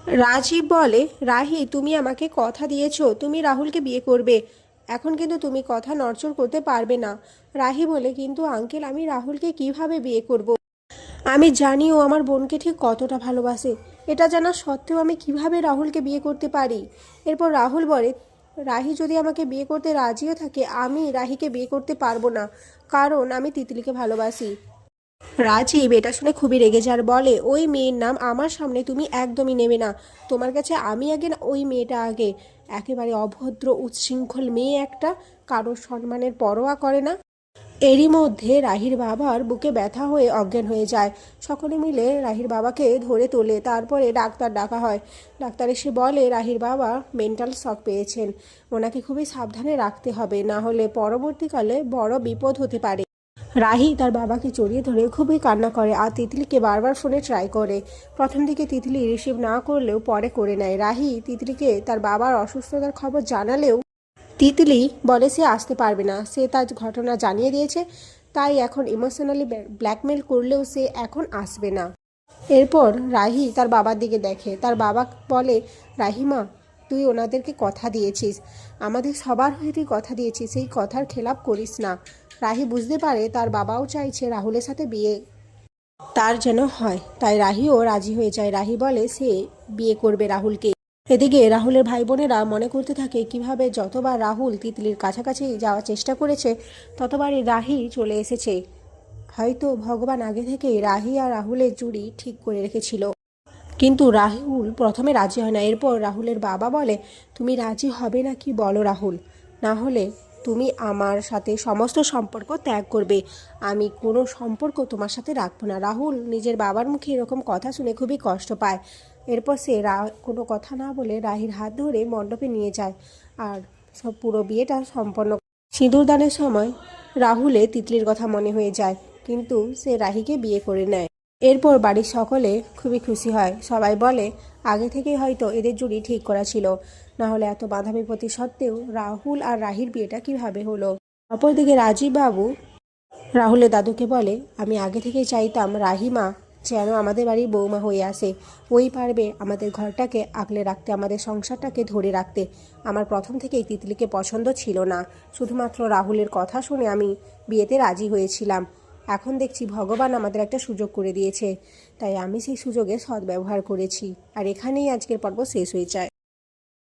রাজীব বলে, রাহি তুমি আমাকে কথা দিয়েছো তুমি রাহুলকে বিয়ে করবে। এখন কিন্তু তুমি কথা নড়চড় করতে পারবে না। রাহি বলে, কিন্তু আঙ্কেল আমি রাহুলকে কিভাবে বিয়ে করব। আমি জানি ও আমার বোনকে ঠিক কতটা ভালোবাসে। এটা জানা সত্ত্বেও আমি কিভাবে রাহুলকে বিয়ে করতে পারি। এরপর রাহুল বলে, রাহি যদি আমাকে বিয়ে করতে রাজিও থাকে আমি রাহিকে বিয়ে করতে পারবো না, কারণ আমি তিতলিকে ভালোবাসি। রাজীব এটা শুনে খুবই রেগে যায় আর বলে, ওই মেয়ের নাম আমার সামনে তুমি একদমই নেবে না। তোমার কাছে আমি আগে না ওই মেয়েটা আগে। একেবারে অভদ্র উচ্ছৃঙ্খল মেয়ে একটা, কারোর সম্মানের পরোয়া করে না। এরই মধ্যে রাহির বাবার বুকে ব্যথা হয়ে অজ্ঞান হয়ে যায়। সকলে মিলে রাহির বাবাকে ধরে তোলে, তারপরে ডাক্তার ডাকা হয়। ডাক্তার এসে বলে রাহির বাবা মেন্টাল শক পেয়েছেন, ওনাকে খুবই সাবধানে রাখতে হবে, না হলে পরবর্তীকালে বড় বিপদ হতে পারে। রাহি তার বাবাকে জড়িয়ে ধরে খুবই কান্না করে আর তিতলিকে বারবার ফোনে ট্রাই করে। প্রথম দিকে তিতলি রিসিভ না করলেও পরে করে নেয়। রাহি তিতলিকে তার বাবার অসুস্থতার খবর জানালেও তিতলি বলে সে আসতে পারবে না, সে তার ঘটনা জানিয়ে দিয়েছে, তাই এখন ইমোশনালি ব্ল্যাকমেল করলেও সে এখন আসবে না। এরপর রাহি তার বাবার দিকে দেখে, তার বাবা বলে, রাহিমা তুই ওনাদেরকে কথা দিয়েছিস, আমাদের সবার হয়ে তুই কথা দিয়েছিস, সেই কথার খেলাপ করিস না। রাহি বুঝতে পারে তার বাবাও চাইছে রাহুলের সাথে বিয়ে তার যেন হয়, তাই রাহিও রাজি হয়ে যায়। রাহি বলে সে বিয়ে করবে রাহুলকে। এদিকে রাহুলের ভাই বোনেরা মনে করতে থাকে কিভাবে যতবার রাহুল তিতলির কাছাকাছি যাওয়ার চেষ্টা করেছে ততবারই রাহি চলে এসেছে। হয়তো ভগবান আগে থেকেই রাহি আর রাহুলের জুড়ি ঠিক করে রেখেছিল। কিন্তু রাহুল প্রথমে রাজি হয় না। এরপর রাহুলের বাবা বলে, তুমি রাজি হবে না কি বলো রাহুল, না হলে তুমি আমার সাথে সমস্ত সম্পর্ক ত্যাগ করবে, আমি কোনো সম্পর্ক তোমার সাথে রাখবো না। রাহুল নিজের বাবার মুখে এরকম কথা শুনে খুবই কষ্ট পায়। এরপর সে কোনো কথা না বলে রাহির হাত ধরে মণ্ডপে নিয়ে যায় আর সব পুরো বিয়েটা সম্পন্ন। সিঁদুরদানের সময় রাহুলে তিতলির কথা মনে হয়ে যায়, কিন্তু সে রাহিকে বিয়ে করে নেয়। এরপর বাড়ির সকলে খুবই খুশি হয়, সবাই বলে আগে থেকেই হয়তো এদের জুড়ি ঠিক করা ছিল, না হলে এত বাধা বিপত্তি সত্ত্বেও রাহুল আর রাহির বিয়েটা কিভাবে হলো। অপরদিকে রাজীব বাবু রাহুলের দাদুকে বলে, আমি আগে থেকেই চাইতাম রাহিমা যেন আমাদের বাড়ির বৌমা হয়ে আসে, ওই পারবে আমাদের ঘরটাকে আগলে রাখতে, আমাদের সংসারটাকে ধরে রাখতে। আমার প্রথম থেকেই তিতলিকে পছন্দ ছিল না, শুধুমাত্র রাহুলের কথা শুনে আমি বিয়েতে রাজি হয়েছিলাম। এখন দেখছি ভগবান আমাদের একটা সুযোগ করে দিয়েছে, তাই আমি সেই সুযোগে সদ্ব্যবহার করেছি। আর এখানেই আজকের পর্ব শেষ হয়ে যায়।